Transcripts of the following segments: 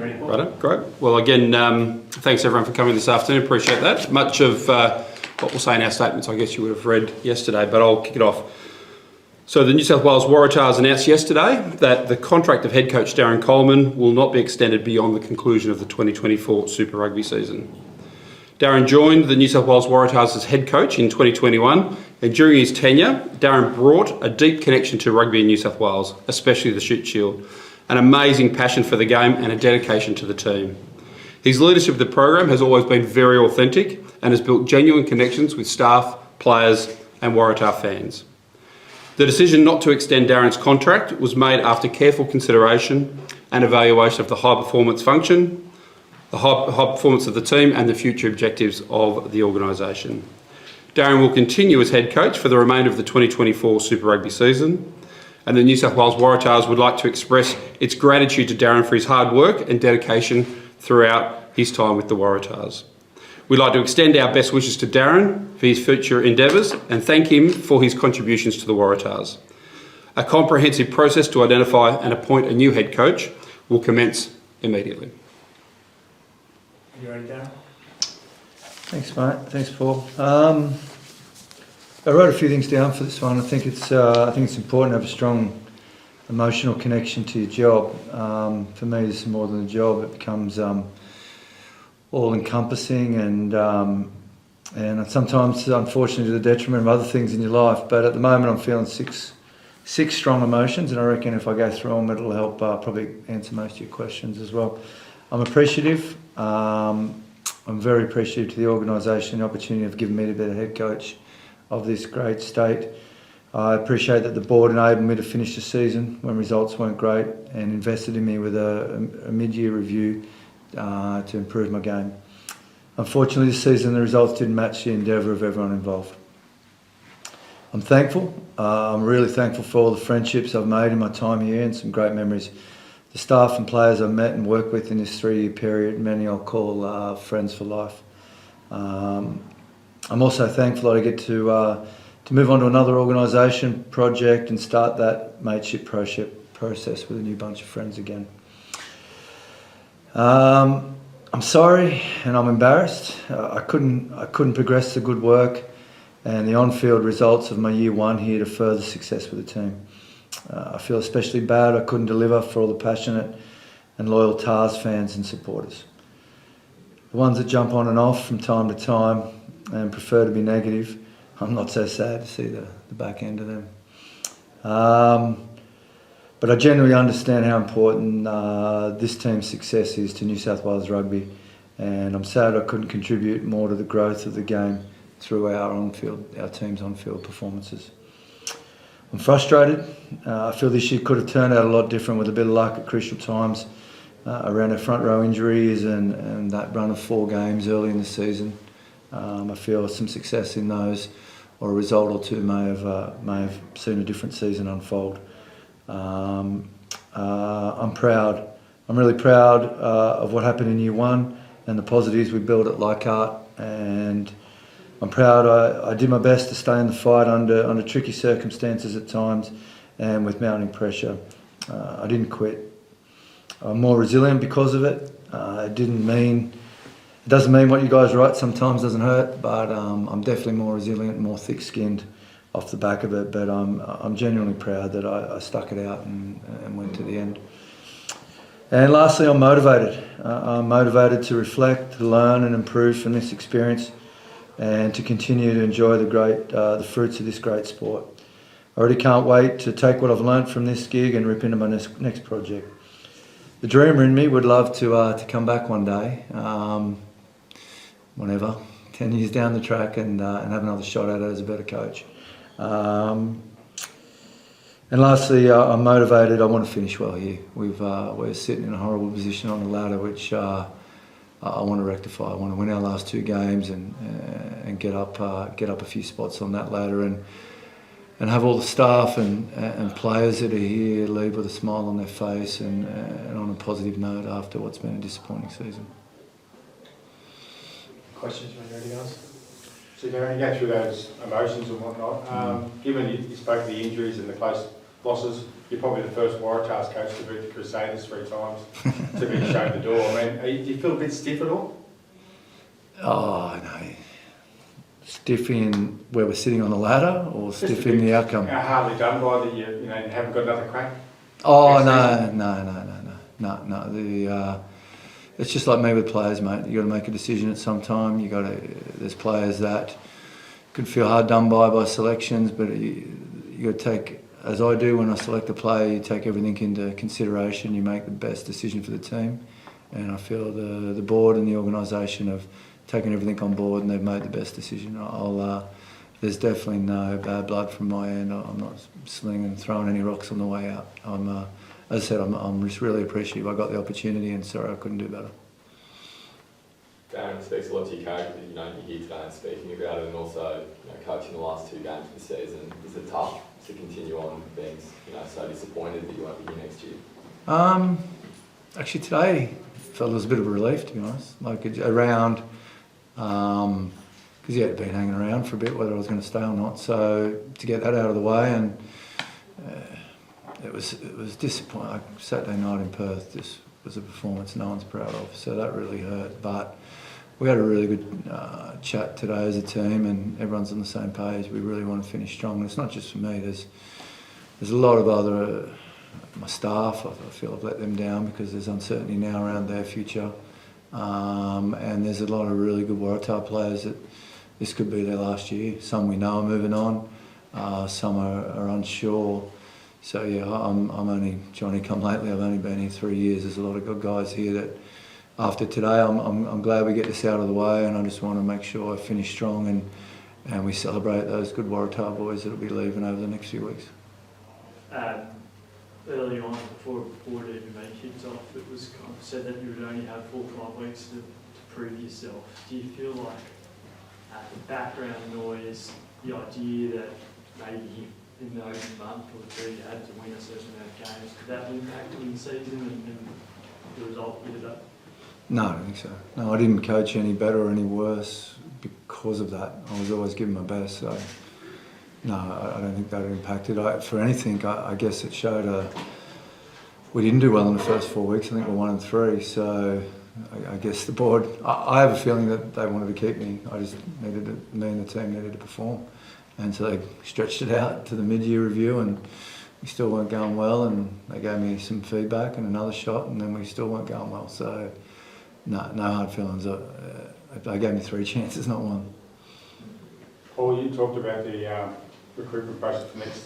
ready, Paul. Right, great. Well, again, thanks everyone for coming this afternoon. Appreciate that. Much of what we'll say in our statements, I guess you would have read yesterday, but I'll kick it off. So the New South Wales Waratahs announced yesterday that the contract of head coach Darren Coleman will not be extended beyond the conclusion of the 2024 Super Rugby season. Darren joined the New South Wales Waratahs as head coach in 2021, and during his tenure, Darren brought a deep connection to rugby in New South Wales, especially the Shute Shield, an amazing passion for the game and a dedication to the team. His leadership of the program has always been very authentic and has built genuine connections with staff, players and Waratah fans. The decision not to extend Darren's contract was made after careful consideration and evaluation of the high performance function, the high performance of the team and the future objectives of the organisation. Darren will continue as head coach for the remainder of the 2024 Super Rugby season, and the New South Wales Waratahs would like to express its gratitude to Darren for his hard work and dedication throughout his time with the Waratahs. We'd like to extend our best wishes to Darren for his future endeavours and thank him for his contributions to the Waratahs. A comprehensive process to identify and appoint a new head coach will commence immediately. You ready, Darren? Thanks, mate. Thanks, Paul. I wrote a few things down for this one. I think it's important to have a strong emotional connection to your job. For me, this is more than a job. It becomes all-encompassing and sometimes, unfortunately, to the detriment of other things in your life. But at the moment, I'm feeling six strong emotions, and I reckon if I go through them, it'll help probably answer most of your questions as well. I'm appreciative. I'm very appreciative to the organisation, the opportunity of giving me to be the head coach of this great state. I appreciate that the board enabled me to finish the season when results weren't great and invested in me with a mid-year review to improve my game. Unfortunately, this season the results didn't match the endeavour of everyone involved. I'm thankful. I'm really thankful for all the friendships I've made in my time here and some great memories. The staff and players I've met and worked with in this 3-year period, many I'll call friends for life. I'm also thankful that I get to move on to another organisation, project and start that mateship process with a new bunch of friends again. I'm sorry and I'm embarrassed. I couldn't progress the good work and the on-field results of my year one here to further success with the team. I feel especially bad I couldn't deliver for all the passionate and loyal Tars fans and supporters. The ones that jump on and off from time to time and prefer to be negative, I'm not so sad to see the back end of them. But I genuinely understand how important this team's success is to New South Wales Rugby, and I'm sad I couldn't contribute more to the growth of the game through our team's on-field performances. I'm frustrated. I feel this year could have turned out a lot different with a bit of luck at crucial times around our front row injuries and that run of 4 games early in the season. I feel some success in those or a result or two may have seen a different season unfold. I'm proud. I'm really proud of what happened in year one and the positives we built at Leichhardt, and I'm proud I did my best to stay in the fight under tricky circumstances at times and with mounting pressure. I didn't quit. I'm more resilient because of it. It doesn't mean what you guys write sometimes doesn't hurt, but I'm definitely more resilient, more thick-skinned off the back of it. But I'm genuinely proud that I stuck it out and went to the end. And lastly, I'm motivated. I'm motivated to reflect, to learn and improve from this experience, and to continue to enjoy the fruits of this great sport. I already can't wait to take what I've learnt from this gig and rip into my next project. The dreamer in me would love to come back one day, whenever, 10 years down the track, and have another shot at it as a better coach. And lastly, I'm motivated. I want to finish well here. We're sitting in a horrible position on the ladder, which I want to rectify. I want to win our last 2 games and get up a few spots on that ladder and have all the staff and players that are here leave with a smile on their face and on a positive note after what's been a disappointing season. Questions from anybody else? So Darren, you go through those emotions and whatnot. Given you spoke of the injuries and the close losses. You're probably the first Waratahs coach to beat the Crusaders 3 times to be shown the door. I mean, do you feel a bit stiff at all? Oh, no. Stiff in where we're sitting on the ladder or stiff in the outcome? Hardly done by the, you haven't got another crack? Oh, no. It's just like me with players, mate. You got to make a decision at some time. There's players that could feel hard done by selections, but you got to take, as I do when I select a player, you take everything into consideration. You make the best decision for the team, and I feel the board and the organisation have taken everything on board, and they've made the best decision. There's definitely no bad blood from my end. I'm not slinging and throwing any rocks on the way out. As I said, I'm just really appreciative I got the opportunity, and sorry I couldn't do better. Darren, it speaks a lot to your character that you're here today and speaking about it, and also coaching the last 2 games of the season. Is it tough to continue on being so disappointed that you won't be here next year? Actually today felt it was a bit of a relief, to be honest. Around, because had been hanging around for a bit whether I was going to stay or not. So to get that out of the way, and it was disappointing. Like Saturday night in Perth, this was a performance no one's proud of. So that really hurt. But we had a really good chat today as a team, and everyone's on the same page. We really want to finish strong. And it's not just for me. There's a lot of other my staff. I feel I've let them down because there's uncertainty now around their future. And there's a lot of really good Waratah players that this could be their last year. Some we know are moving on, some are unsure. So yeah, I'm only Johnny come lately. I've only been here 3 years. There's a lot of good guys here that after today, I'm glad we get this out of the way, and I just want to make sure I finish strong and we celebrate those good Waratah boys that'll be leaving over the next few weeks. Early on, before it even made kids off, it was kind of said that you would only have 4 or 5 weeks to prove yourself. Do you feel like the background noise, the idea that maybe in the open month or 2 you had to win a certain amount of games, could that impact in the season and the result you did that? No, I don't think so. No, I didn't coach any better or any worse because of that. I was always giving my best. So no, I don't think that impacted. For anything, I guess it showed we didn't do well in the first 4 weeks. I think we're 1 and 3. So I guess the board, I have a feeling that they wanted to keep me. I just me and the team needed to perform. And so they stretched it out to the mid-year review, and we still weren't going well, and they gave me some feedback and another shot, and then we still weren't going well. So no hard feelings. They gave me 3 chances, not 1. Paul, you talked about the recruitment process for next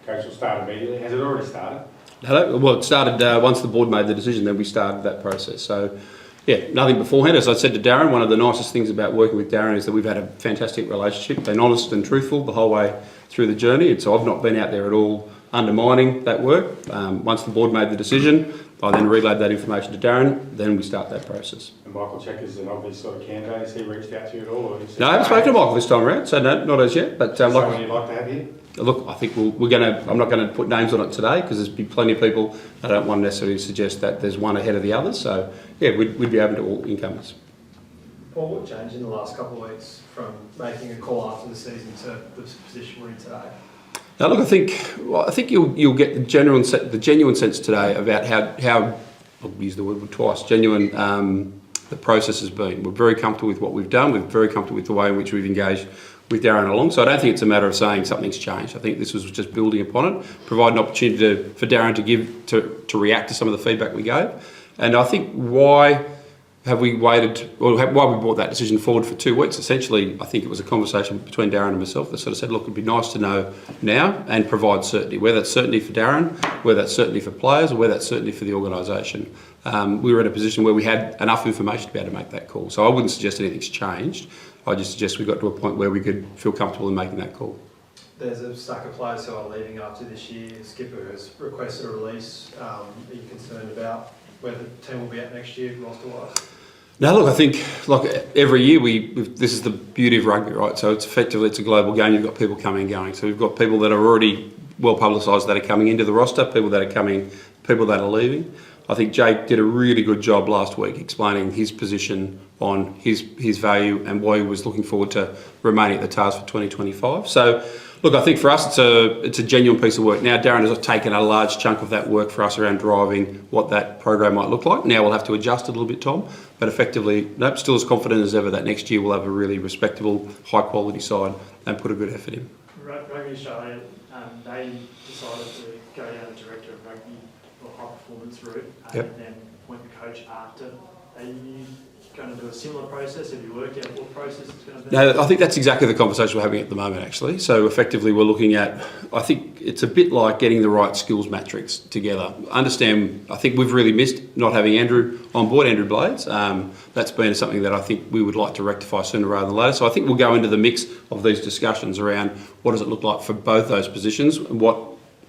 coach will start immediately. Has it already started? Hello. Well, it started once the board made the decision, then we started that process. So, yeah, nothing beforehand. As I said to Darren, one of the nicest things about working with Darren is that we've had a fantastic relationship, been honest and truthful the whole way through the journey. And so I've not been out there at all undermining that work. Once the board made the decision, I then relayed that information to Darren, then we start that process. And Michael Check is an obvious sort of candidate. Has he reached out to you at all? Or No, I haven't spoken to Michael this time around, so no, not as yet. But someone you'd like to have here? Look, I think I'm not going to put names on it today because there's been plenty of people. I don't want to necessarily suggest that there's one ahead of the other. So, yeah, we'd be open to all incumbents. Paul, what changed in the last couple of weeks from making a call after the season to the position we're in today? Now, look, I think you'll get the genuine sense today about how I'll use the word twice, genuine the process has been. We're very comfortable with what we've done. We're very comfortable with the way in which we've engaged with Darren along. So I don't think it's a matter of saying something's changed. I think this was just building upon it, provide an opportunity for Darren to react to some of the feedback we gave. And I think why have we waited, or why we brought that decision forward for 2 weeks? Essentially, I think it was a conversation between Darren and myself that sort of said, look, it'd be nice to know now and provide certainty, whether that's certainty for Darren, whether that's certainty for players, or whether that's certainty for the organisation. We were in a position where we had enough information to be able to make that call. So I wouldn't suggest anything's changed. I just suggest we got to a point where we could feel comfortable in making that call. There's a stack of players who are leaving after this year. Skipper has requested a release. Are you concerned about where the team will be at next year, roster-wise? No, look, I think like every year this is the beauty of rugby, right? So it's a global game. You've got people coming and going. So we've got people that are already well publicised that are coming into the roster, people that are coming, people that are leaving. I think Jake did a really good job last week explaining his position on his value and why he was looking forward to remaining at the Tars for 2025. So, Look, I think for us it's a genuine piece of work. Now Darren has taken a large chunk of that work for us around driving what that program might look like. Now we'll have to adjust a little bit, Tom, but effectively, nope, still as confident as ever that next year we'll have a really respectable, high quality side and put a good effort in. Rugby Australia, they decided to go down the director of rugby or high performance route Yep. and then appoint the coach after. Are you going to do a similar process? Have you worked out what process it's going to be? No, I think that's exactly the conversation we're having at the moment, actually. So effectively, we're looking at, I think it's a bit like getting the right skills matrix together. I think we've really missed not having Andrew on board, Andrew Blades. That's been something that I think we would like to rectify sooner rather than later. So I think we'll go into the mix of these discussions around what does it look like for both those positions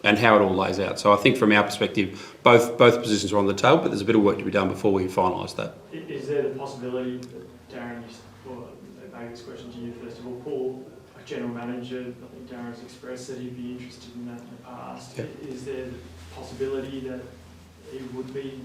and how it all lays out. So I think from our perspective, both positions are on the table, but there's a bit of work to be done before we finalise that. Is there the possibility that Darren, or maybe this question to you first of all, Paul, a general manager, I think Darren's expressed that he'd be interested in that in the past. Yep. Is there the possibility that he would be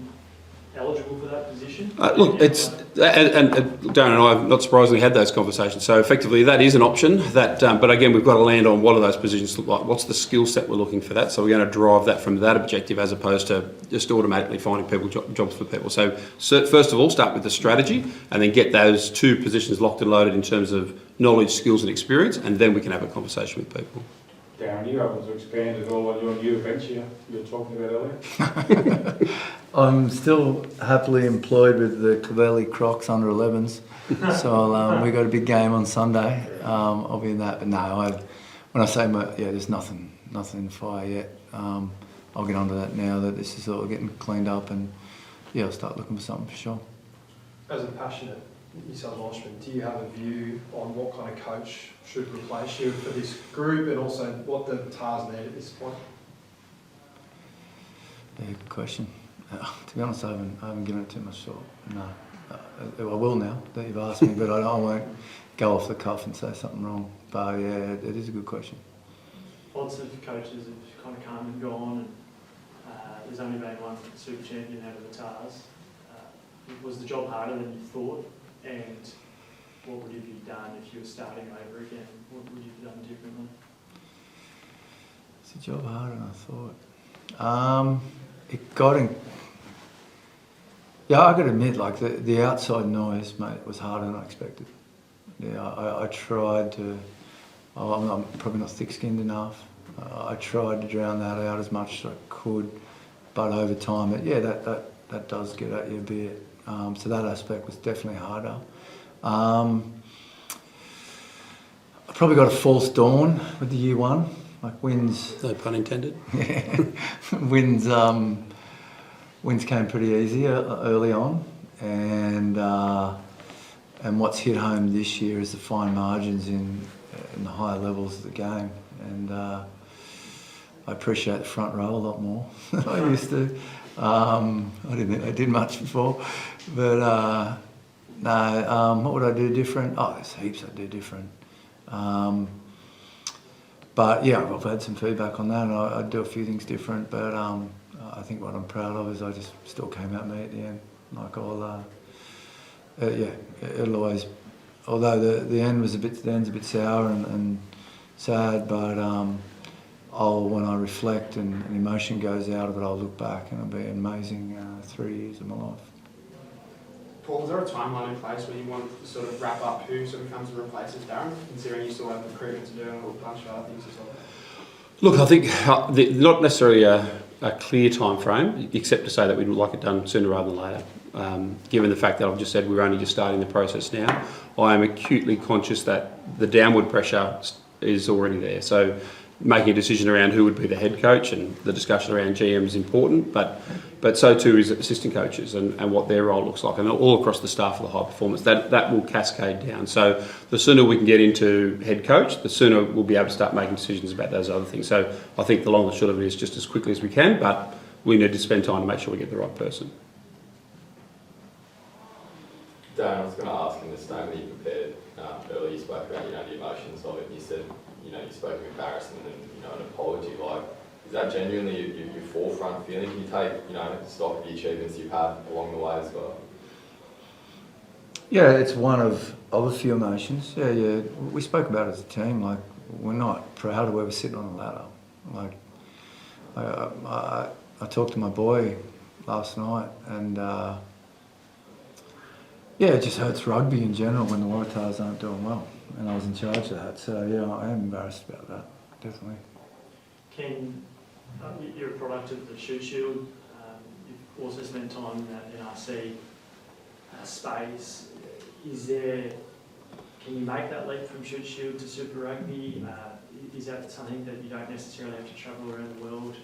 eligible for that position? Look, it's and Darren and I have not surprisingly had those conversations. So effectively, that is an option. But again, we've got to land on what do those positions look like. What's the skill set we're looking for that? So we're going to drive that from that objective as opposed to just automatically finding people jobs for people. So first of all, start with the strategy and then get those two positions locked and loaded in terms of knowledge, skills, and experience, and then we can have a conversation with people. Darren, are you able to expand at all on your new adventure you were talking about earlier? I'm still happily employed with the Clovelly Crocs under 11s, so we got a big game on Sunday. I'll be in that, but no, when I say there's nothing in the fire yet. I'll get onto that now that this is all getting cleaned up, and I'll start looking for something for sure. As a passionate New South Welshman, do you have a view on what kind of coach should replace you for this group, and also what the Tars need at this point? Yeah, good question. To be honest, I haven't given it too much thought. No, I will now that you've asked me, but I won't go off the cuff and say something wrong. But yeah, it is a good question. Lots of coaches have kind of come and gone, and there's only been one super champion out of the Tars. Was the job harder than you thought? And what would you have done if you were starting over again? What would you have done differently? It's a job harder than I thought. It got in. Yeah, I got to admit, like the outside noise, mate, was harder than I expected. Yeah, I tried to. I'm probably not thick-skinned enough. I tried to drown that out as much as I could, but over time, that does get at you a bit. So that aspect was definitely harder. I probably got a false dawn with the year one, like wins. No pun intended. Wins came pretty easy early on, and what's hit home this year is the fine margins in the higher levels of the game, and I appreciate the front row a lot more than I used to. I didn't think I did much before, but what would I do different? Oh, there's heaps I'd do different. But yeah, I've had some feedback on that, and I'd do a few things different, but I think what I'm proud of is I just still came out me at the end. Like it'll always, although the end's a bit sour and sad, but when I reflect and emotion goes out of it, I'll look back and it'll be an amazing 3 years of my life. Paul, is there a timeline in place where you want to sort of wrap up who sort of comes and replaces Darren, considering you still have recruitment to do and a bunch of other things as well? Look, I think not necessarily a clear time frame, except to say that we'd like it done sooner rather than later. Given the fact that I've just said we're only just starting the process now, I am acutely conscious that the downward pressure is already there. So making a decision around who would be the head coach and the discussion around GM is important, but so too is assistant coaches and what their role looks like, and all across the staff of the high performance. That will cascade down. So the sooner we can get into head coach, the sooner we'll be able to start making decisions about those other things. So I think the long and short of it is just as quickly as we can, but we need to spend time to make sure we get the right person. Darren, I was going to ask in the statement that you prepared earlier, you spoke about the emotions of it, and you said you spoke of embarrassment and an apology. Like, is that genuinely your forefront feeling? Can you take stock of the achievements you've had along the way as well? Yeah, it's one of a few emotions. Yeah. We spoke about it as a team. Like we're not proud of where we're sitting on the ladder. Like, I talked to my boy last night, and yeah, it just hurts rugby in general when the Waratahs aren't doing well, and I was in charge of that. So yeah, I am embarrassed about that, definitely. Ken, you're a product of the Shoot Shield. You've also spent time in that NRC space. Can you make that leap from Shoot Shield to Super Rugby? Is that something that you don't necessarily have to travel around the world?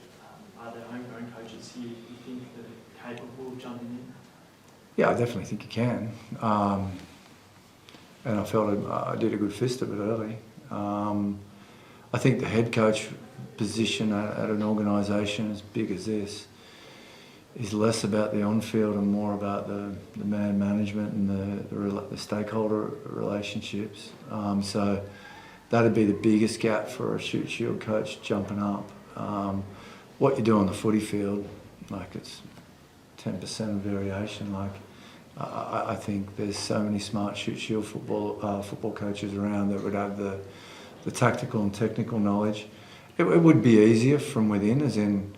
Are there homegrown coaches here you think that are capable of jumping in? Yeah, I definitely think you can. And I felt I did a good fist of it early. I think the head coach position at an organisation as big as this is less about the on-field and more about the man management and the stakeholder relationships. So that'd be the biggest gap for a Shoot Shield coach jumping up. What you do on the footy field, like it's 10% of variation. Like I think there's so many smart Shoot Shield football coaches around that would have the tactical and technical knowledge. It would be easier from within, as in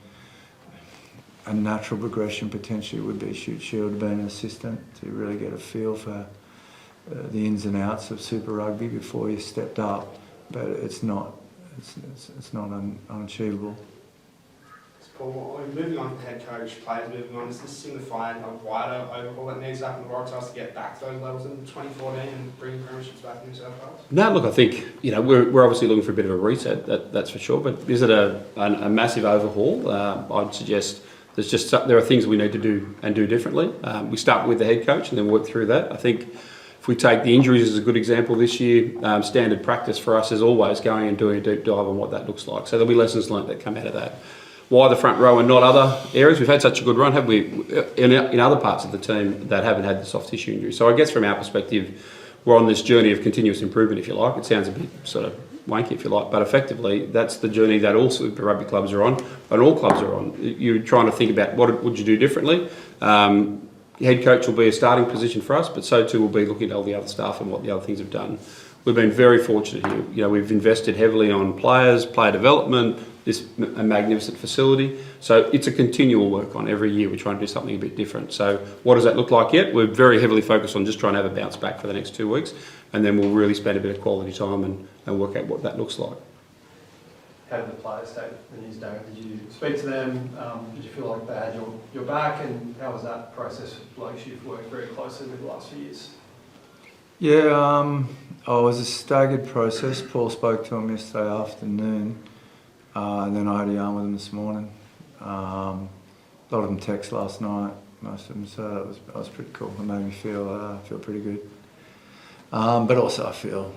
a natural progression potentially would be Shoot Shield, being an assistant to really get a feel for the ins and outs of Super Rugby before you stepped up. But it's not unachievable. Paul, moving on to head coach, players moving on, does this signify a wider overhaul that needs to happen in the Waratahs to get back to those levels in 2014 and bring premierships back in New South Wales? No, look, I think we're obviously looking for a bit of a reset. That's for sure. But is it a massive overhaul? I'd suggest there are things we need to do and do differently. We start with the head coach and then work through that. I think if we take the injuries as a good example this year, standard practice for us is always going and doing a deep dive on what that looks like. So there'll be lessons learnt that come out of that. Why the front row and not other areas? We've had such a good run, have we, in other parts of the team that haven't had the soft tissue injury. So I guess from our perspective, we're on this journey of continuous improvement, if you like. It sounds a bit sort of wanky, if you like, but effectively that's the journey that all Super Rugby clubs are on, and all clubs are on. You're trying to think about what would you do differently. Head coach will be a starting position for us, but so too will be looking at all the other staff and what the other things have done. We've been very fortunate here. We've invested heavily on players, player development, a magnificent facility. So it's a continual work on every year. We're trying to do something a bit different. So what does that look like yet? We're very heavily focused on just trying to have a bounce back for the next 2 weeks, and then we'll really spend a bit of quality time and work out what that looks like. How did the players take the news, Darren? Did you speak to them? Did you feel like they had your back? And how was that process? Like you've worked very closely with the last few years. Yeah, it was a staggered process. Paul spoke to him yesterday afternoon, and then I had a yarn with him this morning. A lot of them text last night, most of them, so that was pretty cool. It made me feel pretty good. But also I feel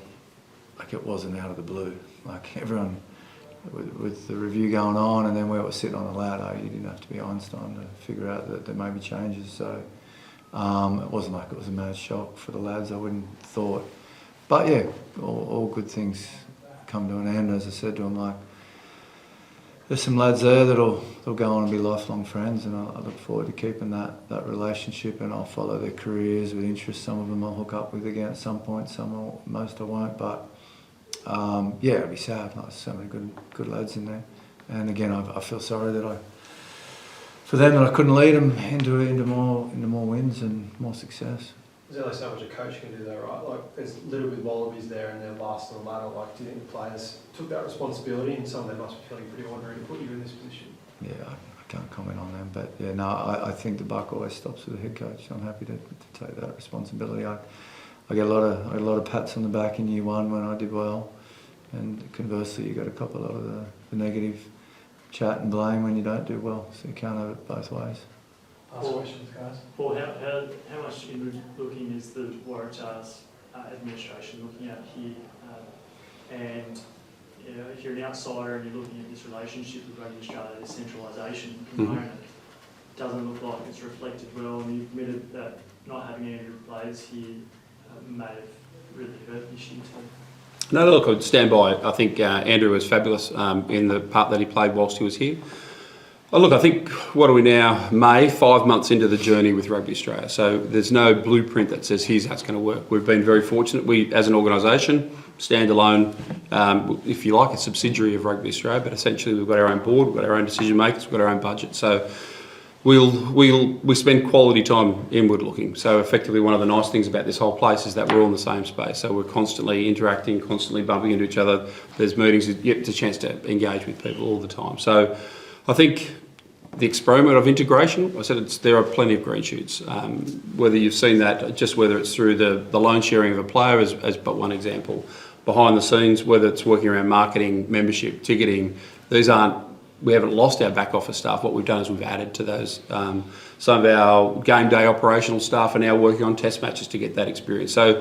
like it wasn't out of the blue. Like everyone, with the review going on and then where we're sitting on the ladder, you didn't have to be Einstein to figure out that there may be changes. So it wasn't like it was a mad shock for the lads, I wouldn't have thought. But yeah, all good things come to an end. As I said to them, like, there's some lads there that'll go on and be lifelong friends, and I look forward to keeping that relationship, and I'll follow their careers with interest. Some of them I'll hook up with again at some point, most I won't, but yeah, it'd be sad. Like, so many good lads in there, and again, I feel sorry for them that I couldn't lead them into more wins and more success. There's only so much a coach can do though, right? Like, there's a little bit of wallabies there and they're last on the ladder. Like, do you think the players took that responsibility, and some of them must be feeling pretty ordinary to put you in this position? Yeah, I can't comment on them, but yeah, no, I think the buck always stops with the head coach. I'm happy to take that responsibility. I get a lot of pats on the back in year one when I did well, and conversely, you got a couple of the negative chat and blame when you don't do well. So you can't have it both ways. Last questions, guys. Paul, how much inward looking is the Waratahs administration looking at here? And if you're an outsider and you're looking at this relationship with Rugby Australia, this centralisation component, doesn't look like it's reflected well, and you've admitted that not having Andrew players here may have really hurt this year too. No, look, I'd stand by it. I think Andrew was fabulous in the part that he played whilst he was here. Oh, look, I think, what are we now? May, 5 months into the journey with Rugby Australia. So there's no blueprint that says here's how it's going to work. We've been very fortunate. We, as an organisation, standalone, if you like, a subsidiary of Rugby Australia, but essentially we've got our own board, we've got our own decision makers, we've got our own budget. So we spend quality time inward looking. So effectively one of the nice things about this whole place is that we're all in the same space. So we're constantly interacting, constantly bumping into each other. There's meetings, you get a chance to engage with people all the time. So I think the experiment of integration, I said there are plenty of green shoots. Whether you've seen that, just whether it's through the loan sharing of a player as but one example. Behind the scenes, whether it's working around marketing, membership, ticketing, we haven't lost our back office staff. What we've done is we've added to those. Some of our game day operational staff are now working on test matches to get that experience. So,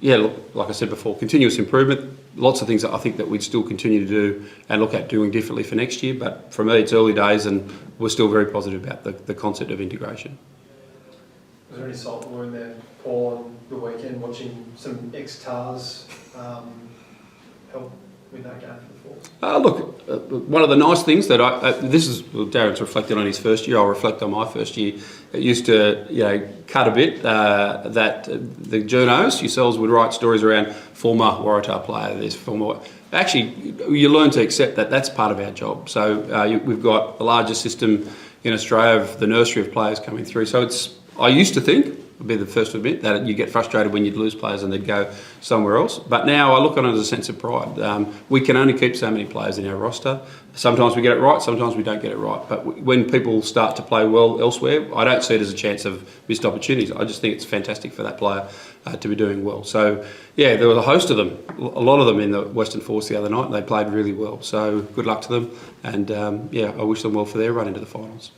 look, like I said before, continuous improvement. Lots of things that I think that we'd still continue to do and look at doing differently for next year. But for me, it's early days, and we're still very positive about the concept of integration. Was there any salt and in there, Paul, on the weekend, watching some ex-Tars help with that game for the Force? Look, one of the nice things that Darren's reflected on his first year. I'll reflect on my first year. It used to, cut a bit. That the journos yourselves would write stories around former Waratah player. Actually, you learn to accept that that's part of our job. So we've got the largest system in Australia of the nursery of players coming through. So I used to think, I'll be the first to admit, that you get frustrated when you'd lose players and they'd go somewhere else. But now I look on it as a sense of pride. We can only keep so many players in our roster. Sometimes we get it right, sometimes we don't get it right. But when people start to play well elsewhere, I don't see it as a chance of missed opportunities. I just think it's fantastic for that player to be doing well. So, there was a host of them, a lot of them in the Western Force the other night, and they played really well. So good luck to them. And, I wish them well for their run into the finals.